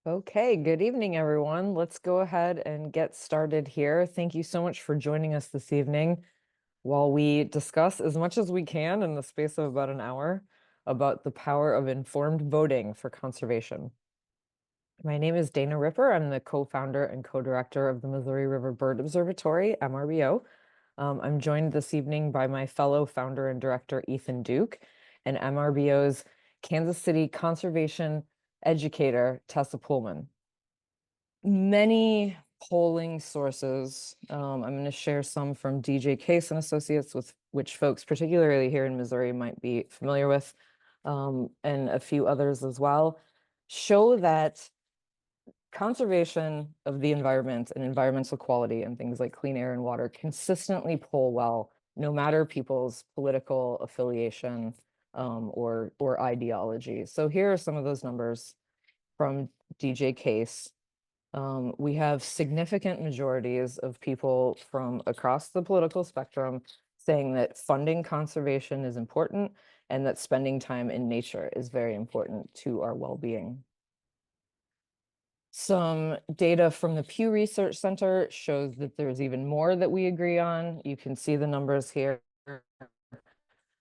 Okay, good evening, everyone. Let's go ahead and get started here. Thank you so much for joining us this evening while we discuss as much as we can in the space of about an hour about the power of informed voting for conservation. My name is Dana Ripper. I'm the co-founder and co-director of the Missouri River Bird Observatory, MRBO. I'm joined this evening by my fellow founder and director, Ethan Duke, and MRBO's Kansas City conservation educator, Tessa Poolman. Many polling sources. I'm going to share some from DJ Case and Associates, with which folks, particularly here in Missouri, might be familiar with, and a few others as well, show that conservation of the environment and environmental quality and things like clean air and water consistently poll well, no matter people's political affiliation or ideology. So here are some of those numbers from DJ Case. We have significant majorities of people from across the political spectrum saying that funding conservation is important and that spending time in nature is very important to our well-being. Some data from the Pew Research Center shows that there's even more that we agree on. You can see the numbers here.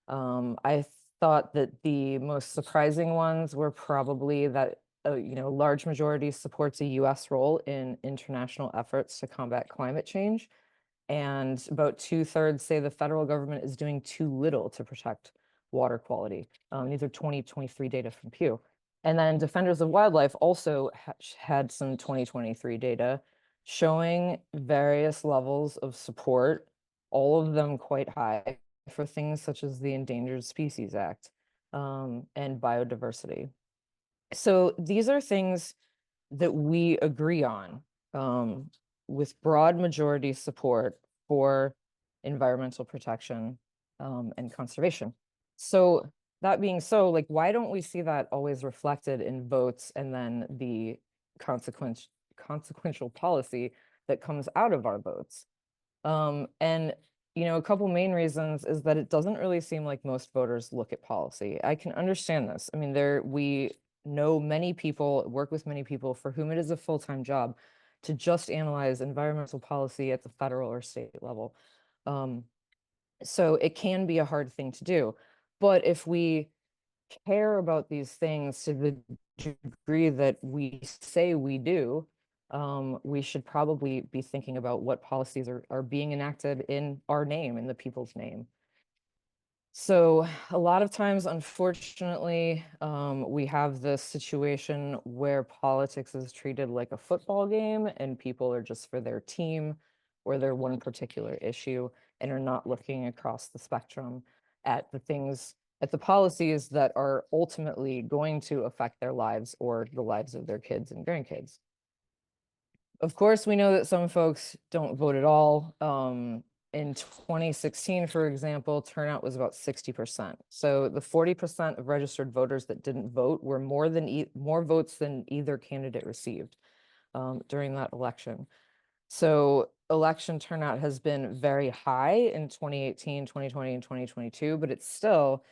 I thought that the most surprising ones were probably that a large majority supports a U.S. role in international efforts to combat climate change, and about 2/3 say the federal government is doing too little to protect water quality. These are 2023 data from Pew. And then Defenders of Wildlife also had some 2023 data showing various levels of support, all of them quite high, for things such as the Endangered Species Act and biodiversity. So these are things that we agree on with broad majority support for environmental protection and conservation. So that being so, like, why don't we see that always reflected in votes and then the consequential policy that comes out of our votes? And a couple main reasons is that it doesn't really seem like most voters look at policy. I can understand this. I mean, we know many people, work with many people for whom it is a full-time job to just analyze environmental policy at the federal or state level. So it can be a hard thing to do. But if we care about these things to the degree that we say we do, we should probably be thinking about what policies are being enacted in our name, in the people's name. So a lot of times, unfortunately, we have this situation where politics is treated like a football game and people are just for their team or their one particular issue and are not looking across the spectrum at the policies that are ultimately going to affect their lives or the lives of their kids and grandkids. Of course, we know that some folks don't vote at all. In 2016, for example, turnout was about 60%. So the 40% of registered voters that didn't vote were more votes than either candidate received during that election. So election turnout has been very high in 2018, 2020, and 2022, but it still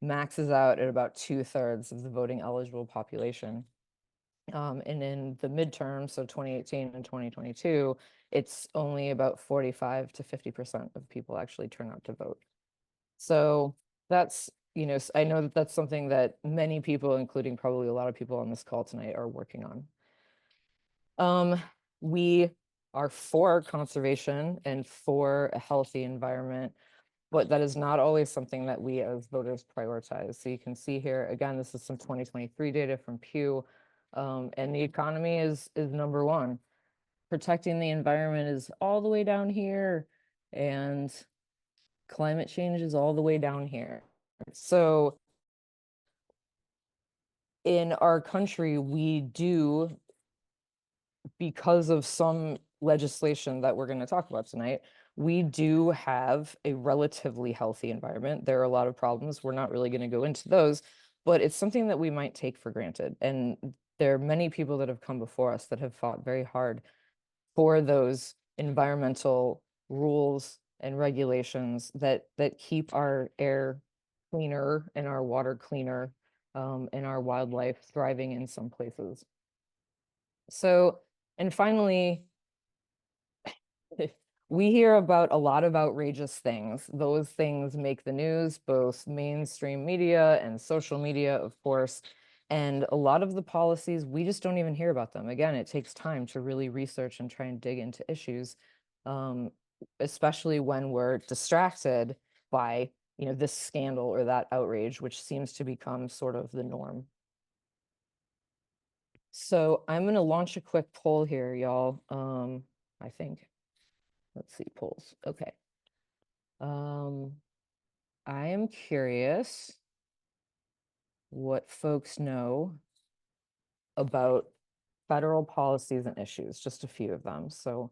maxes out at about 2/3 of the voting eligible population. And in the midterm, so 2018 and 2022, it's only about 45 to 50% of people actually turn out to vote. So that's, I know that that's something that many people, including probably a lot of people on this call tonight, are working on. We are for conservation and for a healthy environment, but that is not always something that we as voters prioritize. So you can see here, again, this is some 2023 data from Pew. And the economy is number one. Protecting the environment is all the way down here, and climate change is all the way down here. So in our country, we do, because of some legislation that we're going to talk about tonight, we do have a relatively healthy environment. There are a lot of problems. We're not really going to go into those, but it's something that we might take for granted. And there are many people that have come before us that have fought very hard for those environmental rules and regulations that keep our air cleaner and our water cleaner, and our wildlife thriving in some places. So, and finally, we hear about a lot of outrageous things. Those things make the news, both mainstream media and social media, of course. And a lot of the policies, we just don't even hear about them. Again, it takes time to really research and try and dig into issues, especially when we're distracted by, this scandal or that outrage, which seems to become sort of the norm. So I'm going to launch a quick poll here, y'all. I think. Let's see, polls. Okay. I am curious what folks know about federal policies and issues, just a few of them. So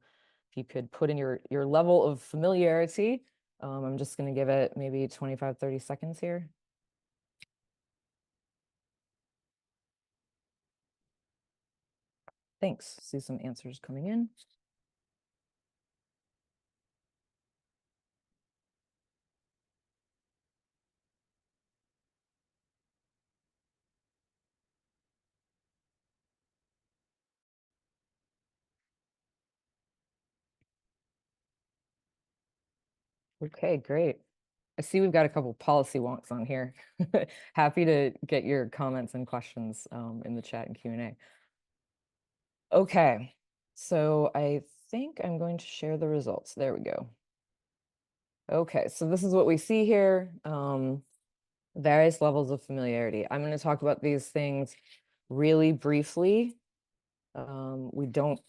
if you could put in your level of familiarity, I'm just going to give it maybe 25, 30 seconds here. Thanks. See some answers coming in. Okay, great. I see we've got a couple policy wonks on here. Happy to get your comments and questions in the chat and Q&A. Okay, so I think I'm going to share the results. There we go. Okay, so this is what we see here. Various levels of familiarity. I'm going to talk about these things really briefly. We don't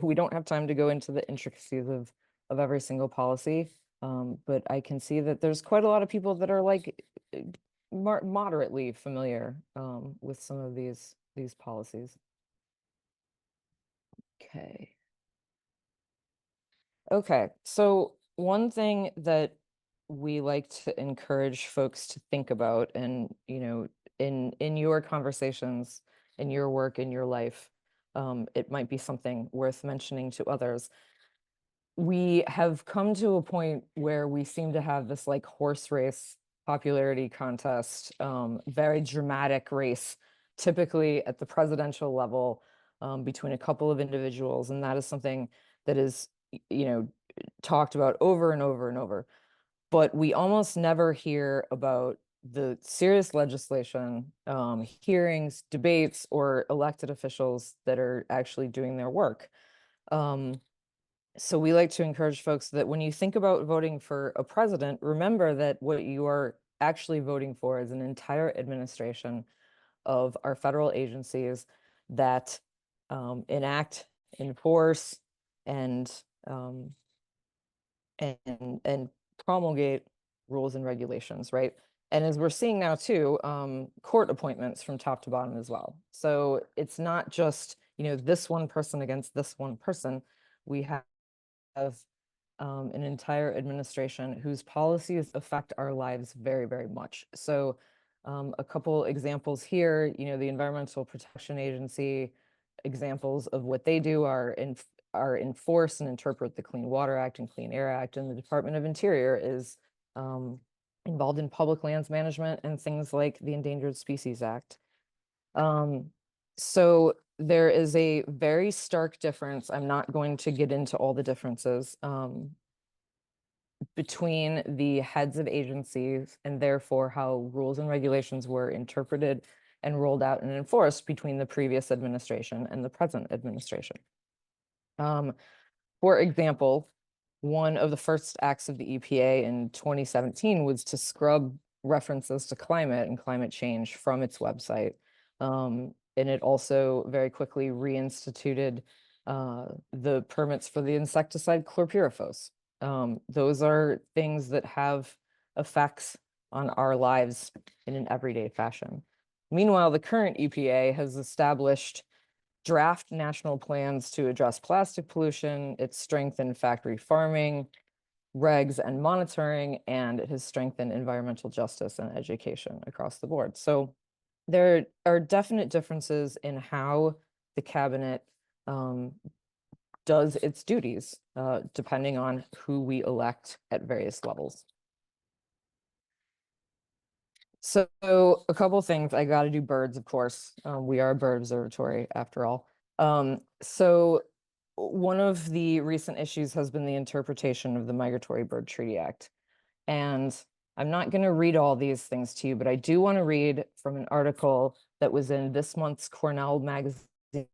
we don't have time to go into the intricacies of every single policy. But I can see that there's quite a lot of people that are like moderately familiar with some of these policies. Okay. Okay, so one thing that we like to encourage folks to think about, and in your conversations, in your work, in your life, it might be something worth mentioning to others. We have come to a point where we seem to have this like horse race popularity contest, very dramatic race, typically at the presidential level, between a couple of individuals, and that is something that is, talked about over and over and over. But we almost never hear about the serious legislation, hearings, debates, or elected officials that are actually doing their work. So we like to encourage folks that when you think about voting for a president, remember that what you are actually voting for is an entire administration of our federal agencies that enact, enforce, and and promulgate rules and regulations, right? And as we're seeing now too, court appointments from top to bottom as well. So it's not just, this one person against this one person. We have an entire administration whose policies affect our lives very, very much. So a couple examples here, the Environmental Protection Agency, examples of what they do are enforce and interpret the Clean Water Act and Clean Air Act, and the Department of Interior is involved in public lands management and things like the Endangered Species Act. So there is a very stark difference. I'm not going to get into all the differences between the heads of agencies and therefore how rules and regulations were interpreted and rolled out and enforced between the previous administration and the present administration. For example, one of the first acts of the EPA in 2017 was to scrub references to climate and climate change from its website. And it also very quickly reinstituted the permits for the insecticide chlorpyrifos. Those are things that have effects on our lives in an everyday fashion. Meanwhile, the current EPA has established draft national plans to address plastic pollution. It's strengthened factory farming, regs and monitoring, and it has strengthened environmental justice and education across the board. So there are definite differences in how the cabinet does its duties, depending on who we elect at various levels. So a couple things. I got to do birds, of course. We are a bird observatory after all. So one of the recent issues has been the interpretation of the Migratory Bird Treaty Act. And I'm not going to read all these things to you, but I do want to read from an article that was in this month's Cornell magazine,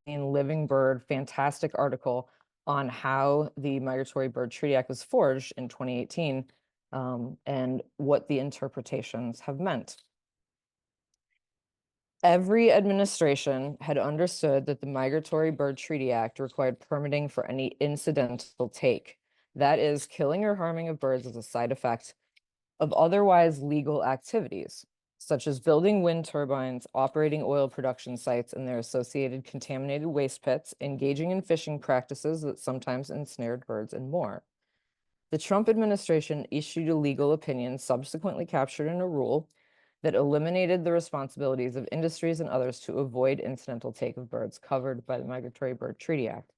Living Bird, fantastic article on how the Migratory Bird Treaty Act was forged in 2018, and what the interpretations have meant. Every administration had understood that the Migratory Bird Treaty Act required permitting for any incidental take. That is, killing or harming of birds as a side effect of otherwise legal activities, such as building wind turbines, operating oil production sites and their associated contaminated waste pits, engaging in fishing practices that sometimes ensnared birds, and more. The Trump administration issued a legal opinion subsequently captured in a rule that eliminated the responsibilities of industries and others to avoid incidental take of birds covered by the Migratory Bird Treaty Act.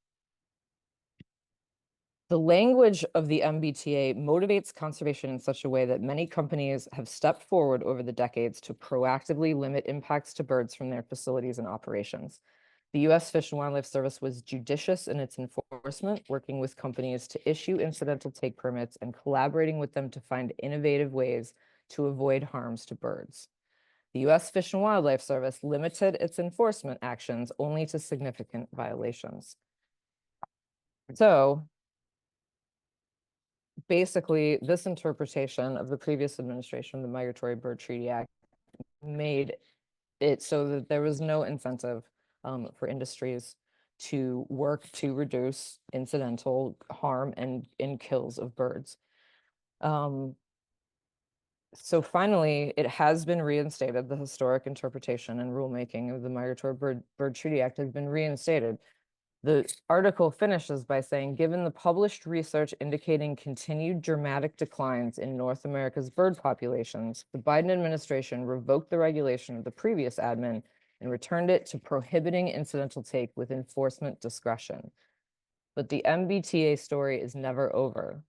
The language of the MBTA motivates conservation in such a way that many companies have stepped forward over the decades to proactively limit impacts to birds from their facilities and operations. The U.S. Fish and Wildlife Service was judicious in its enforcement, working with companies to issue incidental take permits and collaborating with them to find innovative ways to avoid harms to birds. The U.S. Fish and Wildlife Service limited its enforcement actions only to significant violations. So, basically, this interpretation of the previous administration, the Migratory Bird Treaty Act, made it so that there was no incentive for industries to work to reduce incidental harm and kills of birds. So finally, it has been reinstated. The historic interpretation and rulemaking of the Migratory Bird Treaty Act has been reinstated. The article finishes by saying, given the published research indicating continued dramatic declines in North America's bird populations, the Biden administration revoked the regulation of the previous admin and returned it to prohibiting incidental take with enforcement discretion. But the MBTA story is never over.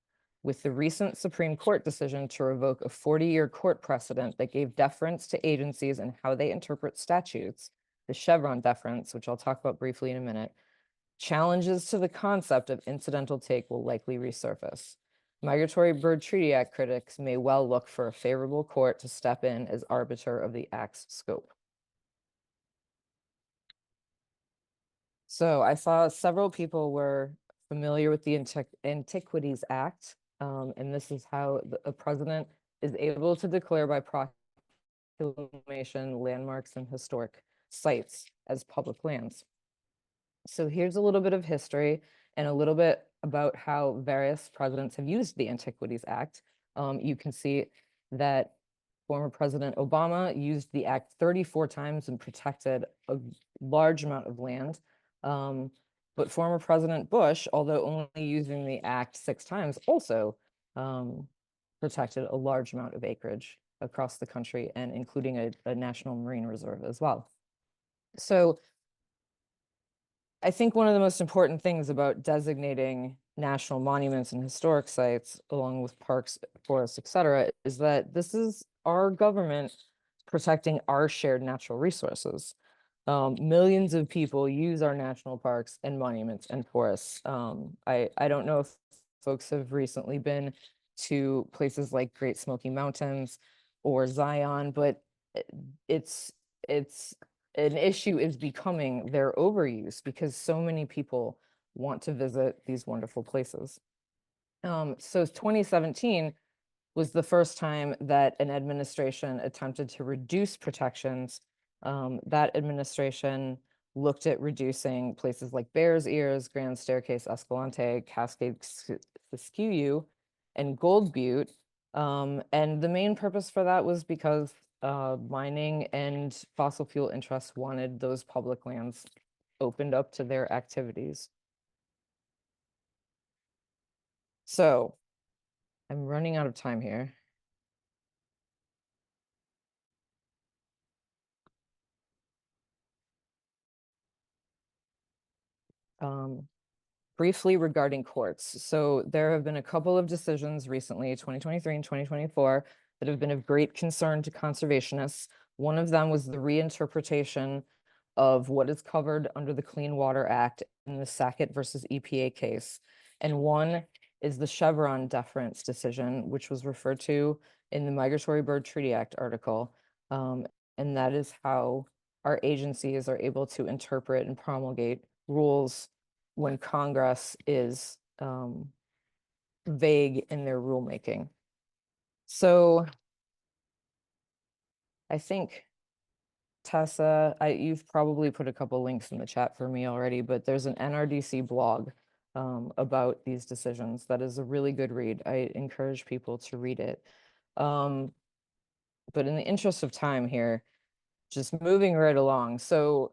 With the recent Supreme Court decision to revoke a 40-year court precedent that gave deference to agencies and how they interpret statutes, the Chevron deference, which I'll talk about briefly in a minute, challenges to the concept of incidental take will likely resurface. Migratory Bird Treaty Act critics may well look for a favorable court to step in as arbiter of the act's scope. So I saw several people were familiar with the Antiquities Act, and this is how a president is able to declare by proclamation landmarks and historic sites as public lands. So here's a little bit of history and a little bit about how various presidents have used the Antiquities Act. You can see that former President Obama used the act 34 times and protected a large amount of land. But former President Bush, although only using the act 6 times, also protected a large amount of acreage across the country, and including a national marine reserve as well. So I think one of the most important things about designating national monuments and historic sites, along with parks, forests, etc., is that this is our government protecting our shared natural resources. Millions of people use our national parks and monuments and forests. I don't know if folks have recently been to places like Great Smoky Mountains or Zion, but it's an issue is becoming their overuse because so many people want to visit these wonderful places. So 2017 was the first time that an administration attempted to reduce protections. That administration looked at reducing places like Bears Ears, Grand Staircase, Escalante, Cascade Siskiyou, and Gold Butte. And the main purpose for that was because mining and fossil fuel interests wanted those public lands opened up to their activities. So I'm running out of time here. Briefly regarding courts. So there have been a couple of decisions recently, 2023 and 2024, that have been of great concern to conservationists. One of them was the reinterpretation of what is covered under the Clean Water Act in the Sackett versus EPA case. And one is the Chevron deference decision, which was referred to in the Migratory Bird Treaty Act article. And that is how our agencies are able to interpret and promulgate rules when Congress is vague in their rulemaking. So I think, Tessa, you've probably put a couple links in the chat for me already, but there's an NRDC blog about these decisions. That is a really good read. I encourage people to read it. But in the interest of time here, just moving right along. So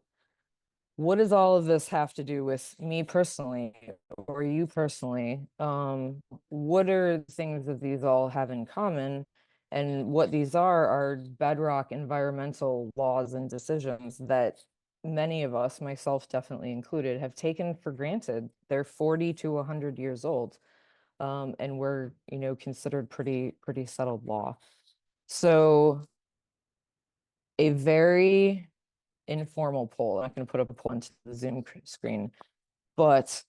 what does all of this have to do with me personally or you personally? What are the things that these all have in common? And what these are bedrock environmental laws and decisions that many of us, myself definitely included, have taken for granted. They're 40 to 100 years old, and we're, considered pretty settled law. So a very informal poll. I'm not going to put up a poll into the Zoom screen, but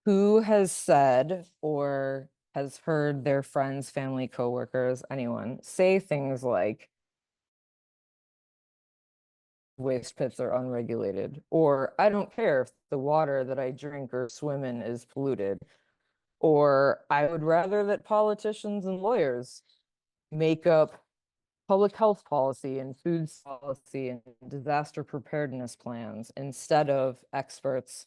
who has said or has heard their friends, family, coworkers, anyone say things like waste pits are unregulated, or I don't care if the water that I drink or swim in is polluted, or I would rather that politicians and lawyers make up public health policy and food policy and disaster preparedness plans instead of experts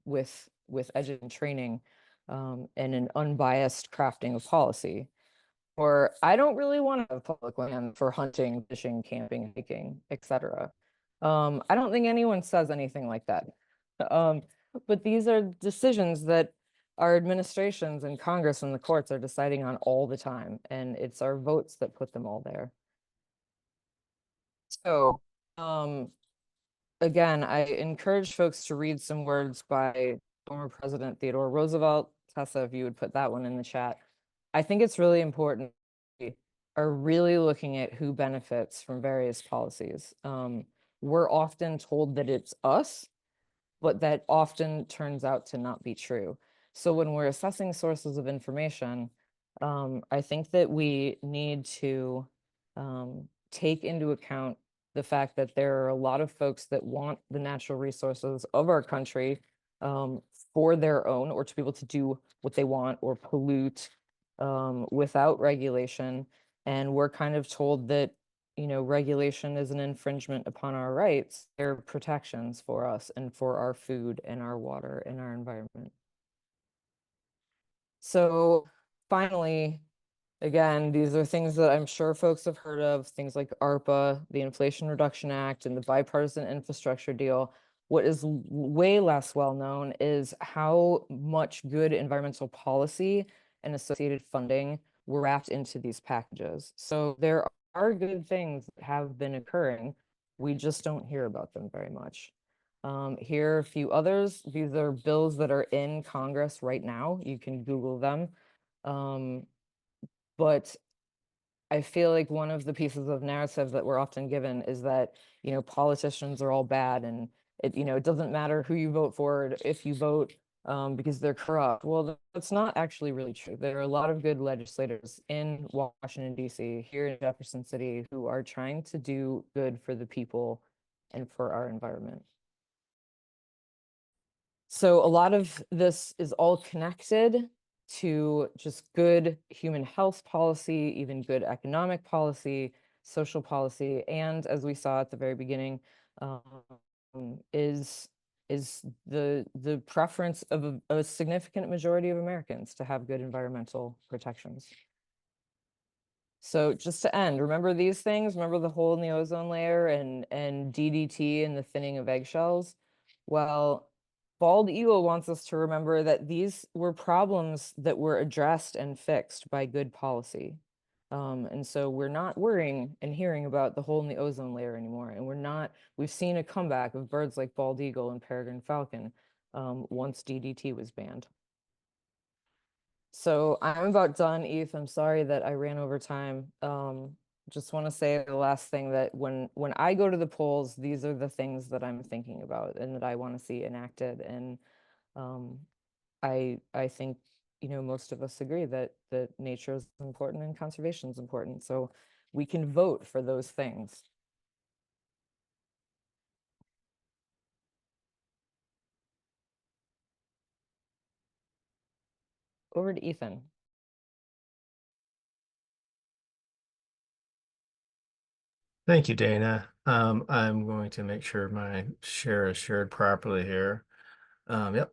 with education training and an unbiased crafting of policy. Or I don't really want to have public land for hunting, fishing, camping, hiking, etc. I don't think anyone says anything like that. Um, but these are decisions that our administrations and Congress and the courts are deciding on all the time, and it's our votes that put them all there. So, again, I encourage folks to read some words by former President Theodore Roosevelt. Tessa, if you would put that one in the chat. I think it's really important we are really looking at who benefits from various policies. We're often told that it's us, but that often turns out to not be true. So when we're assessing sources of information, I think that we need to take into account the fact that there are a lot of folks that want the natural resources of our country for their own, or to be able to do what they want or pollute without regulation. And we're kind of told that regulation is an infringement upon our rights. They're protections for us and for our food and our water and our environment. So finally, again, these are things that I'm sure folks have heard of, things like ARPA, the Inflation Reduction Act, and the bipartisan infrastructure deal. What is way less well known is how much good environmental policy and associated funding were wrapped into these packages. So there are good things that have been occurring. We just don't hear about them very much. Here are a few others. These are bills that are in Congress right now. You can Google them. But I feel like one of the pieces of narrative that we're often given is that, politicians are all bad and it doesn't matter who you vote for if you vote because they're corrupt. Well, that's not actually really true. There are a lot of good legislators in Washington, D.C., here in Jefferson City, who are trying to do good for the people and for our environment. So a lot of this is all connected to just good human health policy, even good economic policy, social policy, and as we saw at the very beginning, is the preference of a significant majority of Americans to have good environmental protections. So just to end, remember these things, remember the hole in the ozone layer and DDT and the thinning of eggshells. Well, Bald Eagle wants us to remember that these were problems that were addressed and fixed by good policy. And so we're not worrying and hearing about the hole in the ozone layer anymore. And we've seen a comeback of birds like bald eagle and peregrine falcon once DDT was banned. So I'm about done, Eve. I'm sorry that I ran over time. Just want to say the last thing, that when I go to the polls, these are the things that I'm thinking about and that I want to see enacted. And um, I think, you know, most of us agree that nature is important and conservation is important. So we can vote for those things. Over to Ethan. Thank you, Dana. I'm going to make sure my share is shared properly here. Yep.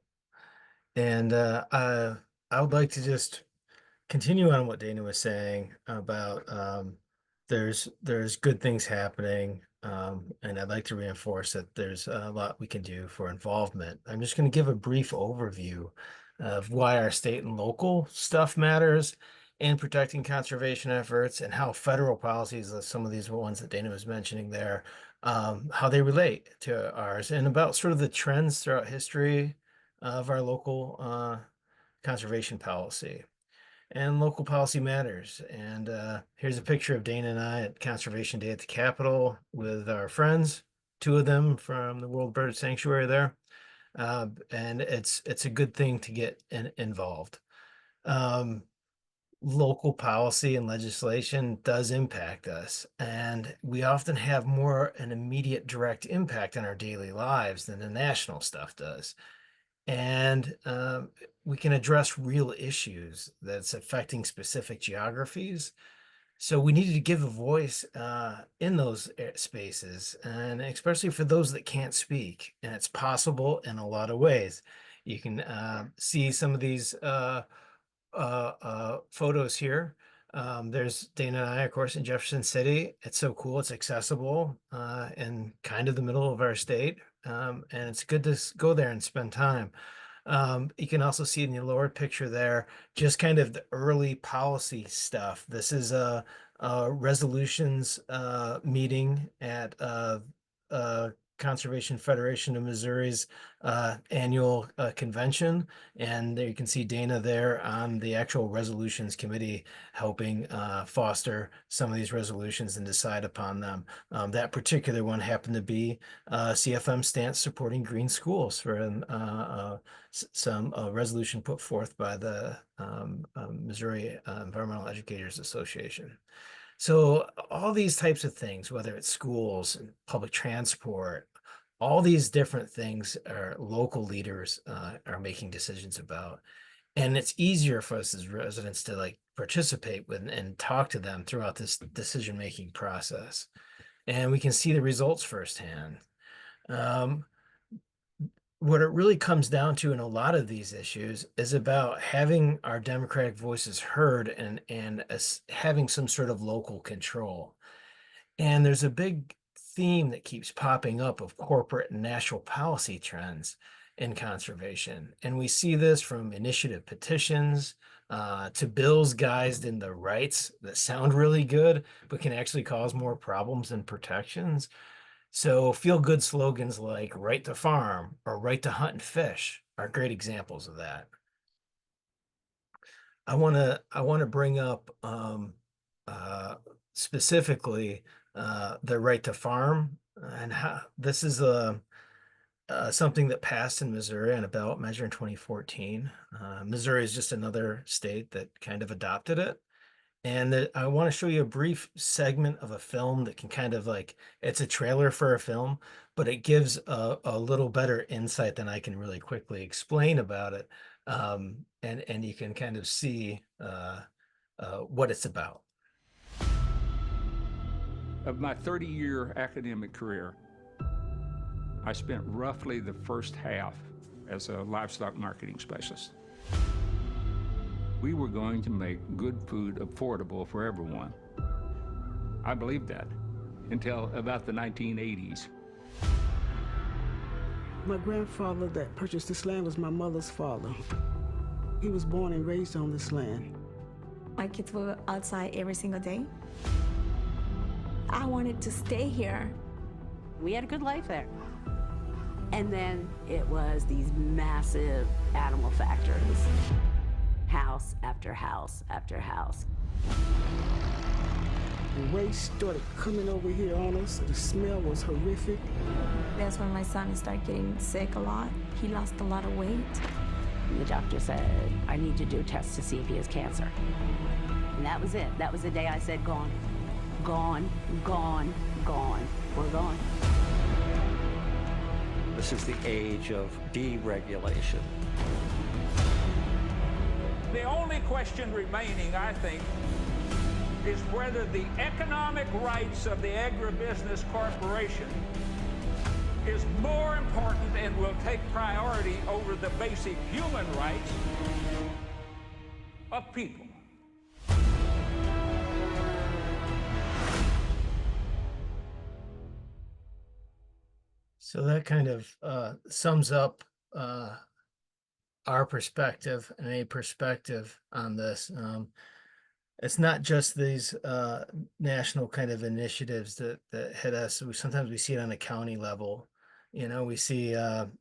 And I would like to just continue on what Dana was saying about there's good things happening, and I'd like to reinforce that there's a lot we can do for involvement. I'm just going to give a brief overview of why our state and local stuff matters in protecting conservation efforts and how federal policies, some of these ones that Dana was mentioning there, how they relate to ours, and about sort of the trends throughout history of our local conservation policy. And local policy matters. And here's a picture of Dana and I at Conservation Day at the Capitol with our friends, two of them from the World Bird Sanctuary there. And it's a good thing to get involved. Um, Local policy and legislation does impact us, and we often have more an immediate direct impact on our daily lives than the national stuff does. And we can address real issues that's affecting specific geographies. So we needed to give a voice in those spaces, and especially for those that can't speak. And it's possible in a lot of ways. You can see some of these photos here. There's Dana and I, of course, in Jefferson City. It's so cool. It's accessible in kind of the middle of our state. And it's good to go there and spend time. You can also see in the lower picture there, just kind of the early policy stuff. This is a resolutions meeting at Conservation Federation of Missouri's annual convention. And there you can see Dana there on the actual resolutions committee helping foster some of these resolutions and decide upon them. That particular one happened to be CFM stance supporting green schools for some resolution put forth by the Missouri Environmental Educators Association. So all these types of things, whether it's schools and public transport, all these different things are local leaders are making decisions about. And it's easier for us as residents to like participate with and talk to them throughout this decision-making process. And we can see the results firsthand. Um, what it really comes down to in a lot of these issues is about having our democratic voices heard and having some sort of local control. And there's a big theme that keeps popping up of corporate and national policy trends in conservation. And we see this from initiative petitions to bills guised in the rights that sound really good, but can actually cause more problems than protections. So feel-good slogans like right to farm or right to hunt and fish are great examples of that. I want to bring up specifically the right to farm and how this is something that passed in Missouri on a ballot measure in 2014. Missouri is just another state that kind of adopted it. And I want to show you a brief segment of a film that can kind of like, it's a trailer for a film, but it gives a little better insight than I can really quickly explain about it. And you can kind of see what it's about. Of my 30-year academic career, I spent roughly the first half as a livestock marketing specialist. We were going to make good food affordable for everyone. I believed that until about the 1980s. My grandfather that purchased this land was my mother's father. He was born and raised on this land. My kids were outside every single day. I wanted to stay here. We had a good life there. And then it was these massive animal factories. House after house after house. The waste started coming over here on us. The smell was horrific. That's when my son started getting sick a lot. He lost a lot of weight. The doctor said, I need to do a test to see if he has cancer. And that was it. That was the day I said, gone, gone, gone, gone. We're gone. This is the age of deregulation. The only question remaining, I think, is whether the economic rights of the agribusiness corporation is more important and will take priority over the basic human rights of people. So that kind of sums up our perspective and a perspective on this. It's not just these national kind of initiatives that hit us. Sometimes we see it on a county level. You know, we see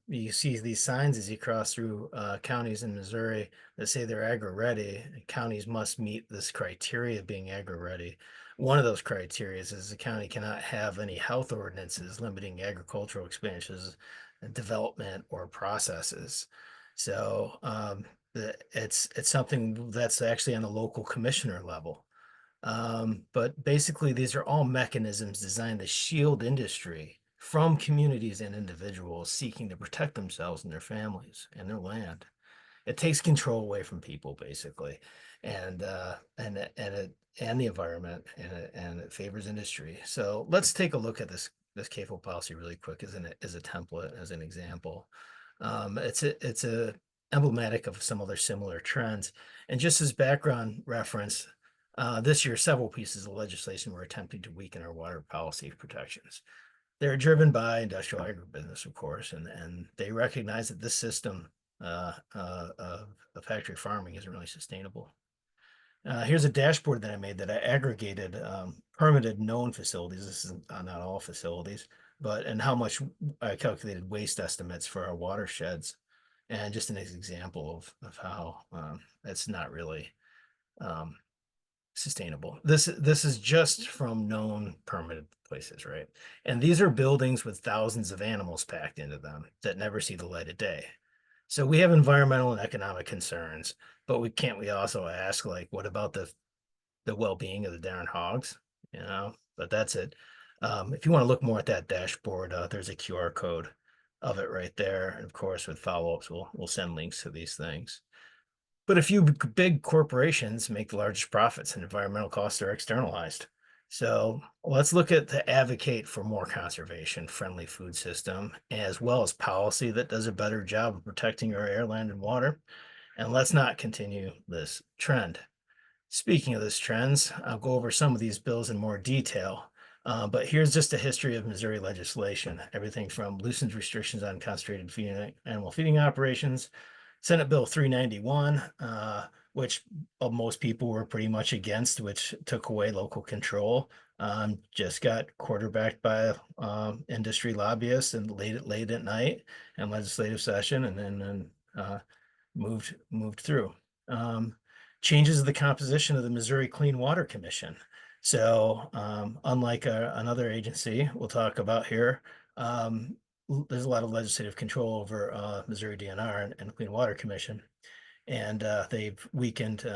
you see these signs as you cross through counties in Missouri that say they're agri-ready. Counties must meet this criteria of being agri-ready. One of those criteria is the county cannot have any health ordinances limiting agricultural expansions, development, or processes. So it's something that's actually on the local commissioner level. But basically, these are all mechanisms designed to shield industry from communities and individuals seeking to protect themselves and their families and their land. It takes control away from people, basically, and the environment, and it favors industry. So let's take a look at this CAFO policy really quick as a template, as an example. It's a emblematic of some other similar trends. And just as background reference, this year, several pieces of legislation were attempting to weaken our water policy protections. They're driven by industrial agribusiness, of course, and they recognize that this system of factory farming isn't really sustainable. Here's a dashboard that I made that I aggregated permitted known facilities. This is not all facilities, and how much I calculated waste estimates for our watersheds. And just an example of how it's not really sustainable. This is just from known permitted places, right? And these are buildings with thousands of animals packed into them that never see the light of day. So we have environmental and economic concerns, but we also ask, like, what about the well-being of the darn hogs? You know, but that's it. If you want to look more at that dashboard, there's a QR code of it right there. And of course, with follow-ups, we'll send links to these things. But a few big corporations make the largest profits, and environmental costs are externalized. So let's look at the advocate for more conservation-friendly food system, as well as policy that does a better job of protecting our air, land, and water. And let's not continue this trend. Speaking of this trends, I'll go over some of these bills in more detail. But here's just a history of Missouri legislation. Everything from loosens restrictions on concentrated animal feeding operations, Senate Bill 391, which most people were pretty much against, which took away local control. Just got quarterbacked by industry lobbyists and late at night and legislative session, and then moved through. Changes the composition of the Missouri Clean Water Commission. So unlike another agency we'll talk about here, there's a lot of legislative control over Missouri DNR and Clean Water Commission, and they've weakened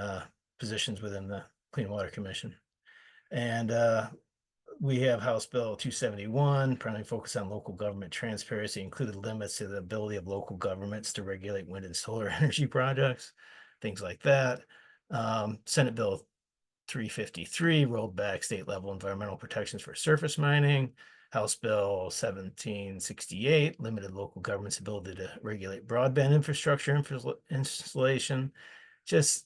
positions within the Clean Water Commission. And we have House Bill 271, primarily focused on local government transparency, included limits to the ability of local governments to regulate wind and solar energy projects, things like that. Senate Bill 353 rolled back state level environmental protections for surface mining. House Bill 1768 limited local government's ability to regulate broadband infrastructure installation. Just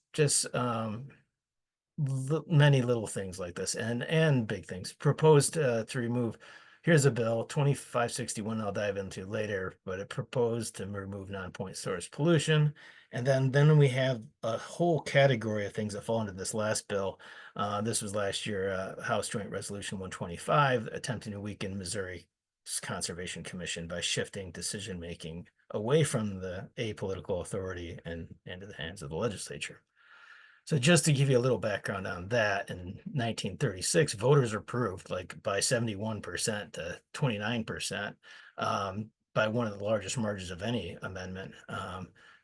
many little things like this, and big things proposed to remove. Here's a bill 2561 I'll dive into later, but it proposed to remove non-point source pollution. And then we have a whole category of things that fall into this last bill. This was last year, House Joint Resolution 125, attempting to weaken Missouri's Conservation Commission by shifting decision-making away from the apolitical authority and into the hands of the legislature. So just to give you a little background on that, in 1936, voters approved like by 71% to 29%, by one of the largest margins of any amendment,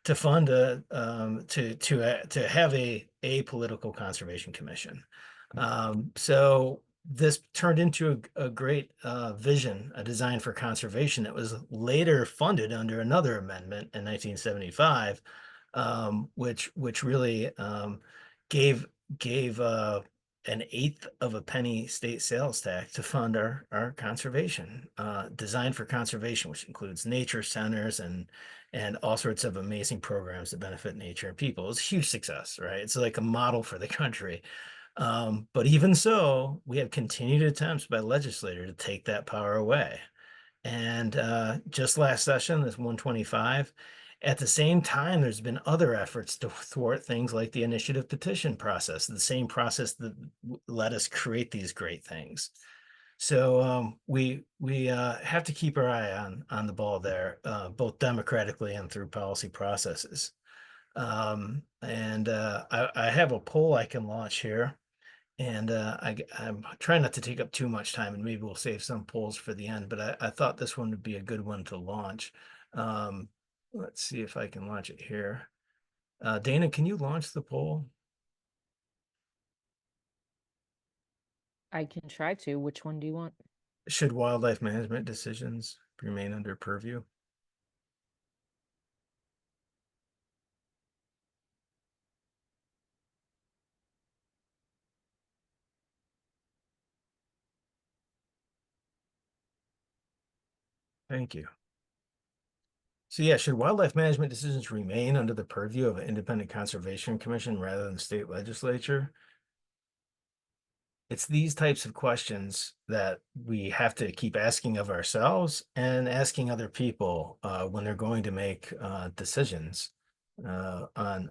to fund to have a political conservation commission. So this turned into a great vision, a design for conservation that was later funded under another amendment in 1975, which really gave an eighth of a penny state sales tax to fund our conservation, designed for conservation, which includes nature centers and all sorts of amazing programs that benefit nature and people. It's a huge success, right? It's like a model for the country. But even so, we have continued attempts by legislators to take that power away. And just last session, this 125, at the same time, there's been other efforts to thwart things like the initiative petition process, the same process that let us create these great things. So we have to keep our eye on the ball there, both democratically and through policy processes. I have a poll I can launch here. And I'm trying not to take up too much time, and maybe we'll save some polls for the end, but I thought this one would be a good one to launch. Let's see if I can launch it here. Dana, can you launch the poll? I can try to. Which one do you want? Should wildlife management decisions remain under purview? Thank you. So yeah, should wildlife management decisions remain under the purview of an independent conservation commission rather than the state legislature? It's these types of questions that we have to keep asking of ourselves and asking other people when they're going to make decisions on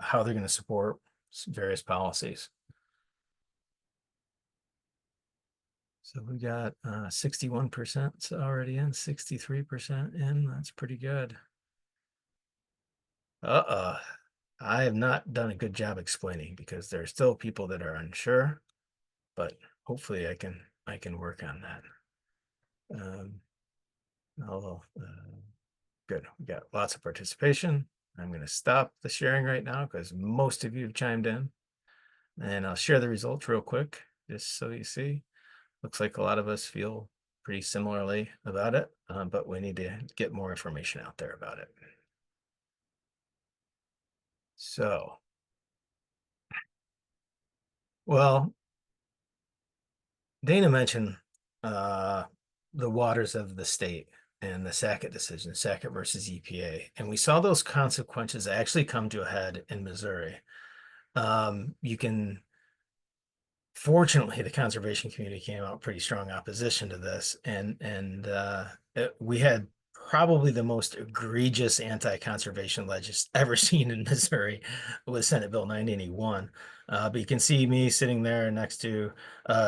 how they're going to support various policies. So we got 61% already in, 63% in. That's pretty good. I have not done a good job explaining because there are still people that are unsure, but hopefully I can work on that. Good. We got lots of participation. I'm going to stop the sharing right now because most of you have chimed in, and I'll share the results real quick just so you see. Looks like a lot of us feel pretty similarly about it, but we need to get more information out there about it. So, well, Dana mentioned the waters of the state and the Sackett decision, Sackett versus EPA. And we saw those consequences actually come to a head in Missouri. Fortunately, the conservation community came out pretty strong opposition to this, and we had probably the most egregious anti-conservation legislation ever seen in Missouri with Senate Bill 981. But you can see me sitting there next to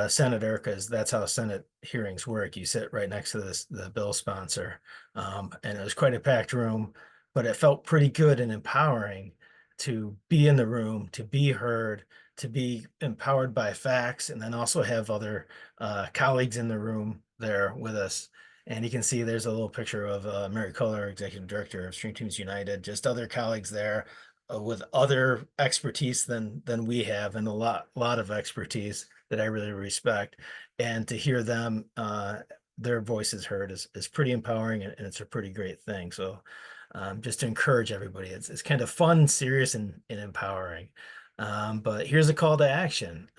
Senator, because that's how Senate hearings work. You sit right next to the bill sponsor, and it was quite a packed room, but it felt pretty good and empowering to be in the room, to be heard, to be empowered by facts, and then also have other colleagues in the room there with us. And you can see there's a little picture of Mary Kohler, Executive Director of Stream Teams United, just other colleagues there with other expertise than we have, and a lot of expertise that I really respect. And to hear them, their voices heard is pretty empowering, and it's a pretty great thing. So just to encourage everybody, it's kind of fun, serious, and empowering. But here's a call to action.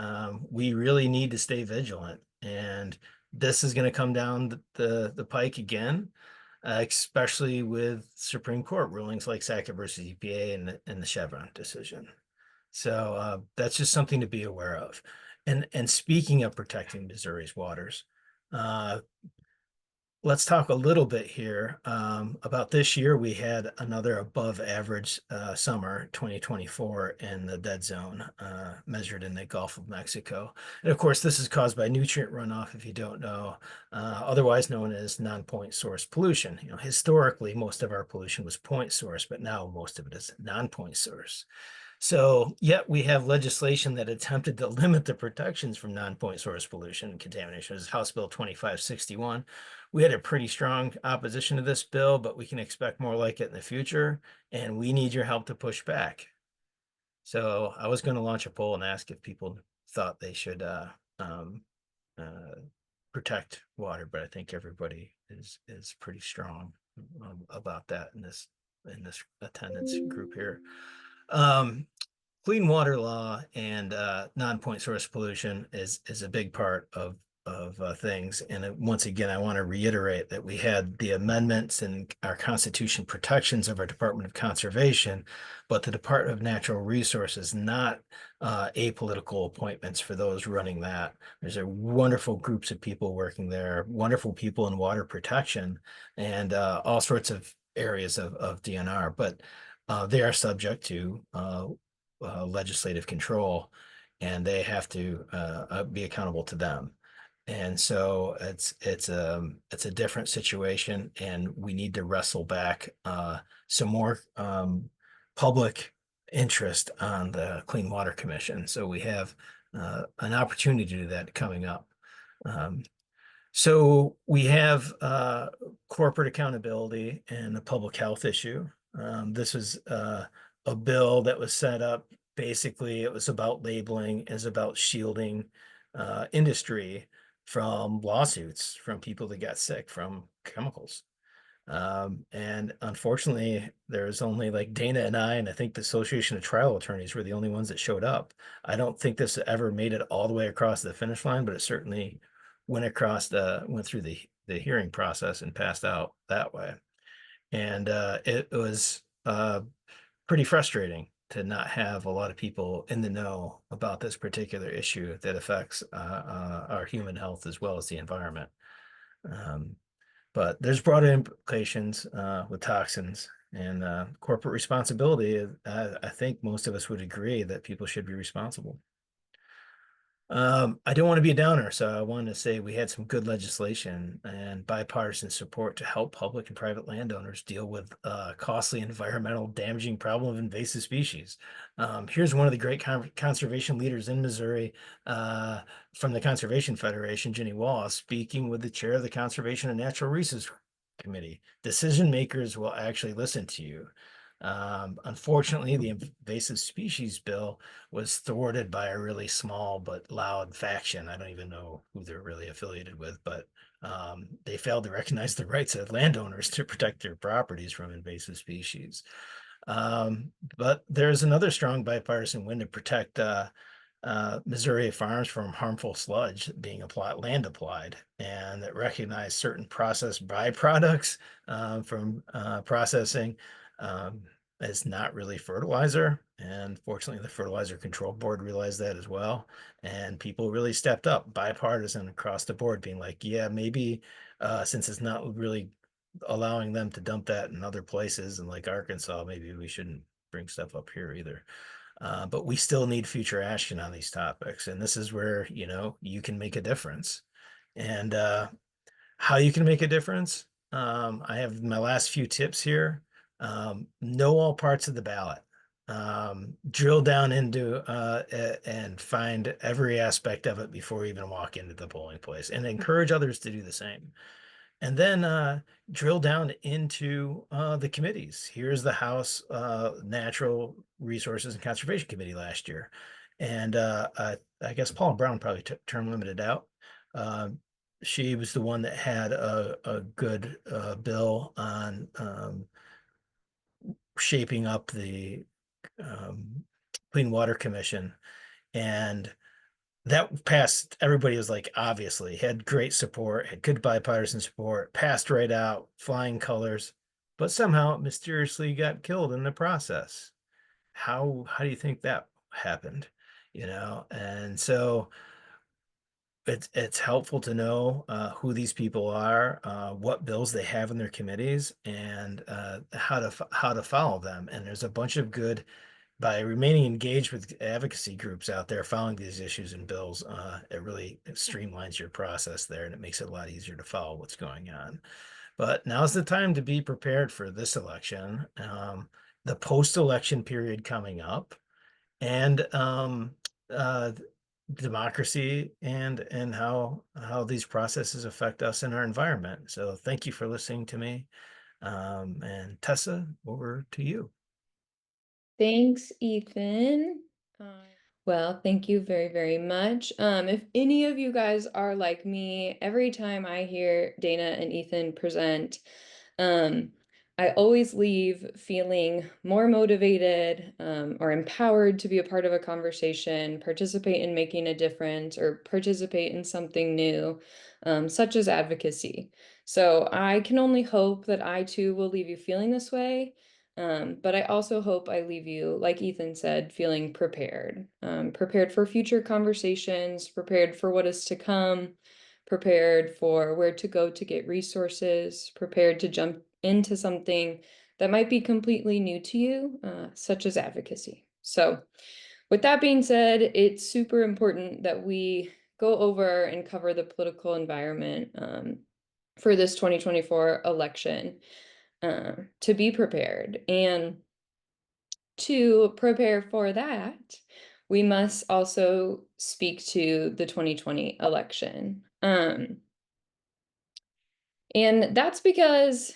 We really need to stay vigilant, and this is going to come down the pike again, especially with Supreme Court rulings like Sackett versus EPA and the Chevron decision. So that's just something to be aware of. And speaking of protecting Missouri's waters, let's talk a little bit here about this year. We had another above average summer, 2024, in the dead zone measured in the Gulf of Mexico. And of course, this is caused by nutrient runoff, if you don't know, otherwise known as non-point source pollution. Historically, most of our pollution was point source, but now most of it is non-point source. So yet we have legislation that attempted to limit the protections from non-point source pollution and contamination. This is House Bill 2561. We had a pretty strong opposition to this bill, but we can expect more like it in the future, and we need your help to push back. So I was going to launch a poll and ask if people thought they should protect water, but I think everybody is pretty strong about that in this attendance group here. Clean water law and non-point source pollution is a big part of things. And once again, I want to reiterate that we had the amendments and our Constitution protections of our Department of Conservation, but the Department of Natural Resources, not apolitical appointments for those running that. There's a wonderful groups of people working there, wonderful people in water protection, and all sorts of areas of DNR, but they are subject to legislative control, and they have to be accountable to them. And so it's a different situation, and we need to wrestle back some more public interest on the Clean Water Commission. So we have an opportunity to do that coming up. So we have corporate accountability and a public health issue. This was a bill that was set up. Basically, it was about labeling, is about shielding industry from lawsuits from people that got sick from chemicals. And unfortunately, there's only like Dana and I think the Association of Trial Attorneys were the only ones that showed up. I don't think this ever made it all the way across the finish line, but it certainly went through the hearing process and passed out that way. And it was pretty frustrating to not have a lot of people in the know about this particular issue that affects our human health as well as the environment. But there's broader implications with toxins and corporate responsibility. I think most of us would agree that people should be responsible. I don't want to be a downer, so I wanted to say we had some good legislation and bipartisan support to help public and private landowners deal with costly environmental damaging problem of invasive species. Here's one of the great conservation leaders in Missouri from the Conservation Federation, Ginny Wallace, speaking with the chair of the Conservation and Natural Resources Committee. Decision makers will actually listen to you. Unfortunately, the invasive species bill was thwarted by a really small but loud faction. I don't even know who they're really affiliated with, but they failed to recognize the rights of landowners to protect their properties from invasive species. But there's another strong bipartisan win to protect Missouri farms from harmful sludge being land applied, and that recognize certain processed byproducts from processing as not really fertilizer. And fortunately, the Fertilizer Control Board realized that as well. And people really stepped up, bipartisan across the board, being like, yeah, maybe since it's not really allowing them to dump that in other places and like Arkansas, maybe we shouldn't bring stuff up here either. But we still need future action on these topics. And this is where, you can make a difference. And how you can make a difference, I have my last few tips here. Know all parts of the ballot. Drill down into and find every aspect of it before you even walk into the polling place, and encourage others to do the same. And then drill down into the committees. Here's the House Natural Resources and Conservation Committee last year. And I guess Paula Brown probably took term limited out. She was the one that had a good bill on shaping up the Clean Water Commission. And that passed. Everybody was like, obviously had great support, had good bipartisan support, passed right out, flying colors, but somehow it mysteriously got killed in the process. How do you think that happened? And so it's helpful to know who these people are, what bills they have in their committees, and how to follow them. And there's a bunch of good, by remaining engaged with advocacy groups out there following these issues and bills, it really streamlines your process there, and it makes it a lot easier to follow what's going on. But now's the time to be prepared for this election. The post-election period coming up and democracy and how these processes affect us in our environment. So thank you for listening to me. And Tessa, over to you. Thanks, Ethan. Well, thank you very, very much. If any of you guys are like me, every time I hear Dana and Ethan present, I always leave feeling more motivated or empowered to be a part of a conversation, participate in making a difference, or participate in something new, such as advocacy. So I can only hope that I too will leave you feeling this way. But I also hope I leave you, like Ethan said, feeling prepared, prepared for future conversations, prepared for what is to come, prepared for where to go to get resources, prepared to jump into something that might be completely new to you, such as advocacy. So with that being said, it's super important that we go over and cover the political environment for this 2024 election. To be prepared. And to prepare for that, we must also speak to the 2020 election. And that's because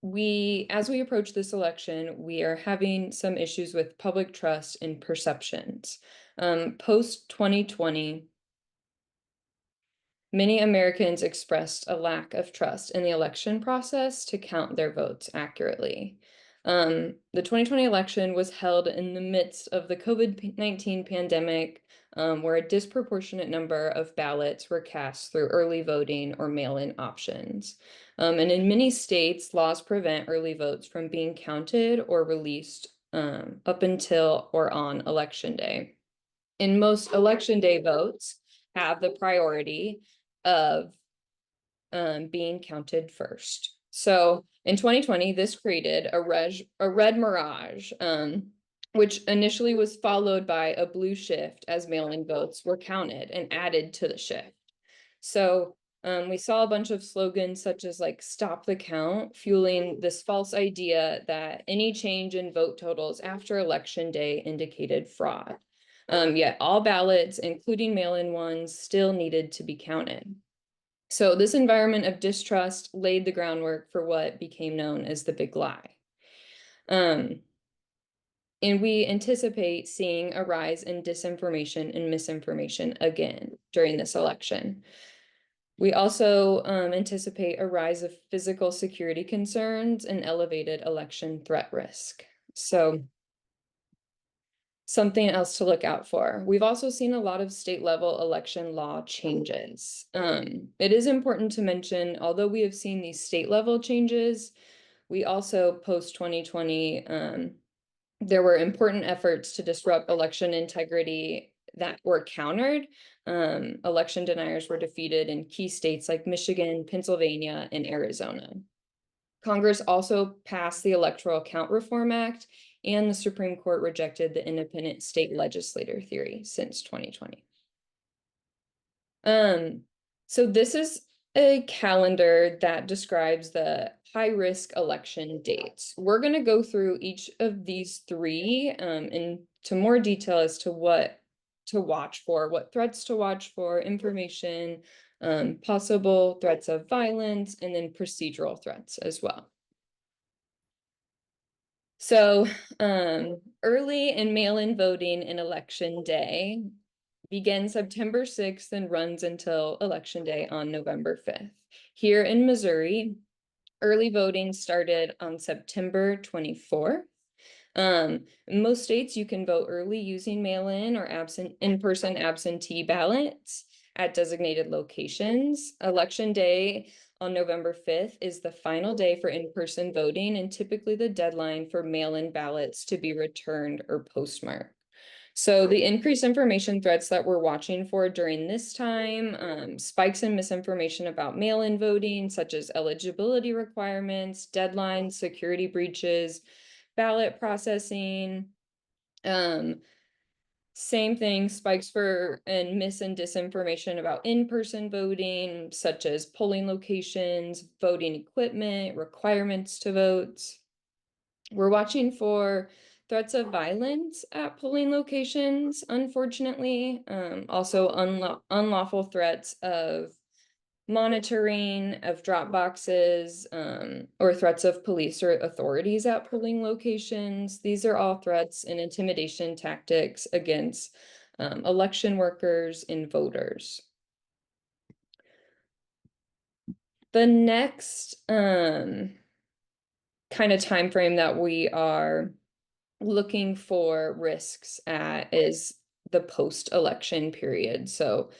as we approach this election, we are having some issues with public trust and perceptions. Post 2020, many Americans expressed a lack of trust in the election process to count their votes accurately. The 2020 election was held in the midst of the COVID-19 pandemic, where a disproportionate number of ballots were cast through early voting or mail-in options. And in many states, laws prevent early votes from being counted or released up until or on election day. In most election day votes have the priority of being counted first. So in 2020, this created a red mirage, which initially was followed by a blue shift as mail-in votes were counted and added to the shift. So we saw a bunch of slogans such as like "Stop the Count," fueling this false idea that any change in vote totals after election day indicated fraud. Yet all ballots, including mail-in ones, still needed to be counted. So this environment of distrust laid the groundwork for what became known as the big lie. And we anticipate seeing a rise in disinformation and misinformation again during this election. We also anticipate a rise of physical security concerns and elevated election threat risk. So something else to look out for. We've also seen a lot of state level election law changes. It is important to mention, although we have seen these state level changes, we also post 2020, there were important efforts to disrupt election integrity that were countered. Election deniers were defeated in key states like Michigan, Pennsylvania, and Arizona. Congress also passed the Electoral Count Reform Act, and the Supreme Court rejected the independent state legislator theory since 2020. So this is a calendar that describes the high-risk election dates. We're going to go through each of these three into more detail as to what to watch for, what threats to watch for, information, possible threats of violence, and then procedural threats as well. So early and mail-in voting in election day begins September 6th and runs until election day on November 5th. Here in Missouri, early voting started on September 24th. In most states, you can vote early using mail-in or in-person absentee ballots at designated locations. Election day on November 5th is the final day for in-person voting and typically the deadline for mail-in ballots to be returned or postmarked. So the increased information threats that we're watching for during this time, spikes in misinformation about mail-in voting, such as eligibility requirements, deadlines, security breaches, ballot processing. Same thing, spikes and mis and disinformation about in-person voting, such as polling locations, voting equipment, requirements to vote. We're watching for threats of violence at polling locations, unfortunately. Also unlawful threats of monitoring of drop boxes, or threats of police or authorities at polling locations. These are all threats and intimidation tactics against election workers and voters. The next kind of time frame that we are looking for risks at is the post-election period. So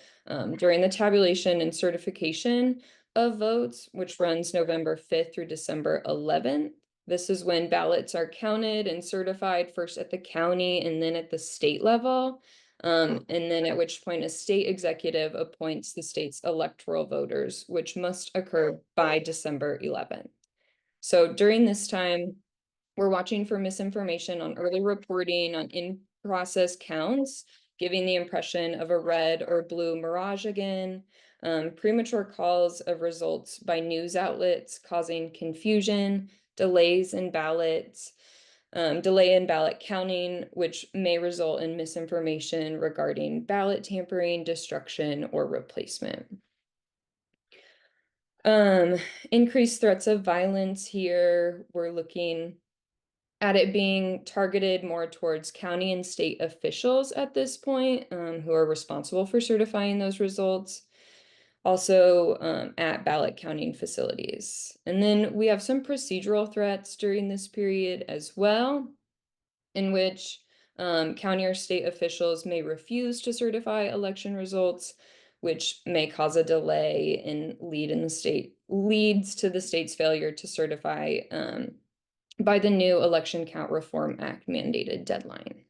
during the tabulation and certification of votes, which runs November 5th through December 11th, this is when ballots are counted and certified first at the county and then at the state level. And then at which point a state executive appoints the state's electoral voters, which must occur by December 11th. So during this time, we're watching for misinformation on early reporting, on in-process counts, giving the impression of a red or blue mirage again, premature calls of results by news outlets causing confusion, delays in ballots, delay in ballot counting, which may result in misinformation regarding ballot tampering, destruction, or replacement. Increased threats of violence here. We're looking at it being targeted more towards county and state officials at this point, who are responsible for certifying those results. Also at ballot counting facilities. And then we have some procedural threats during this period as well, in which county or state officials may refuse to certify election results, which may cause a delay and leads to the state's failure to certify by the new Election Count Reform Act mandated deadline.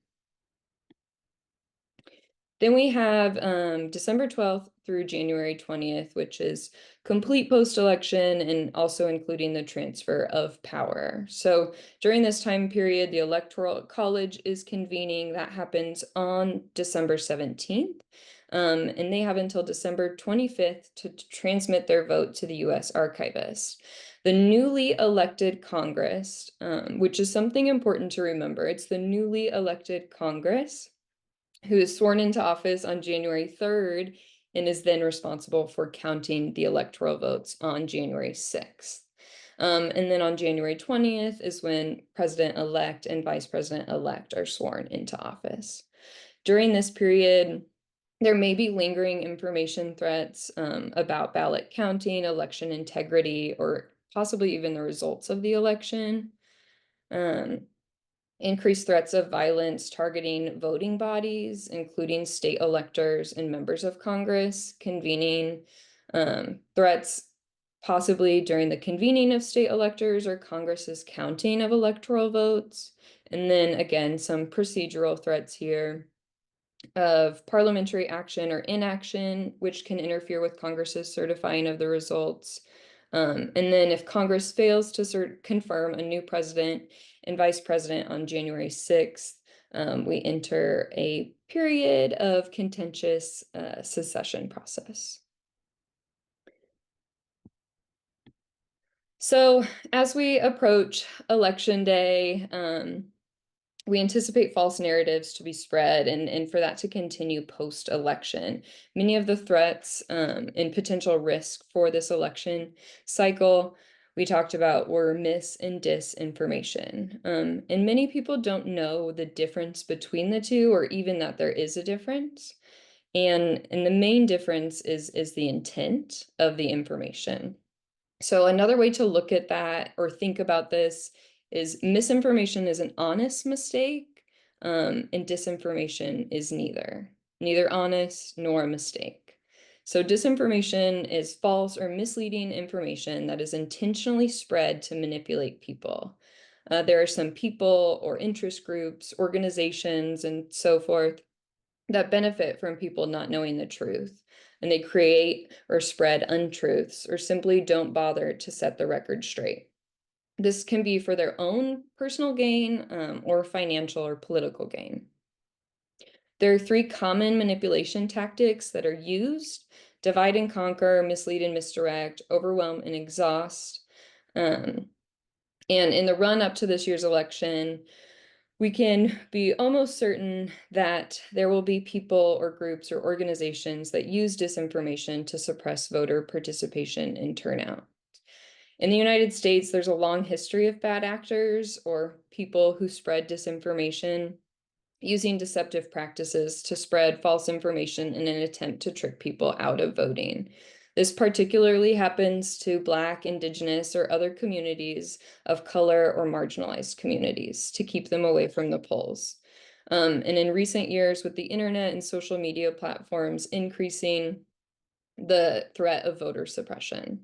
Then we have December 12th through January 20th, which is complete post-election and also including the transfer of power. So during this time period, the Electoral College is convening. That happens on December 17th. And they have until December 25th to transmit their vote to the U.S. Archivist. The newly elected Congress, which is something important to remember, it's the newly elected Congress who is sworn into office on January 3rd and is then responsible for counting the electoral votes on January 6th. And then on January 20th is when President-elect and Vice President-elect are sworn into office. During this period, there may be lingering information threats about ballot counting, election integrity, or possibly even the results of the election. Increased threats of violence targeting voting bodies, including state electors and members of Congress, convening threats possibly during the convening of state electors or Congress's counting of electoral votes. And then again, some procedural threats here of parliamentary action or inaction, which can interfere with Congress's certifying of the results. And then if Congress fails to confirm a new president and vice president on January 6th, we enter a period of contentious secession process. So as we approach Election Day, we anticipate false narratives to be spread and for that to continue post-election. Many of the threats and potential risk for this election cycle we talked about were mis and disinformation. And many people don't know the difference between the two or even that there is a difference. And the main difference is the intent of the information. So another way to look at that or think about this is misinformation is an honest mistake, and disinformation is neither honest nor a mistake. So disinformation is false or misleading information that is intentionally spread to manipulate people. There are some people or interest groups, organizations, and so forth that benefit from people not knowing the truth, and they create or spread untruths or simply don't bother to set the record straight. This can be for their own personal gain or financial or political gain. There are 3 common manipulation tactics that are used: divide and conquer, mislead and misdirect, overwhelm and exhaust. And in the run up to this year's election, we can be almost certain that there will be people or groups or organizations that use disinformation to suppress voter participation and turnout. In the United States, there's a long history of bad actors or people who spread disinformation using deceptive practices to spread false information in an attempt to trick people out of voting. This particularly happens to Black, Indigenous, or other communities of color or marginalized communities to keep them away from the polls. And in recent years, with the internet and social media platforms increasing the threat of voter suppression.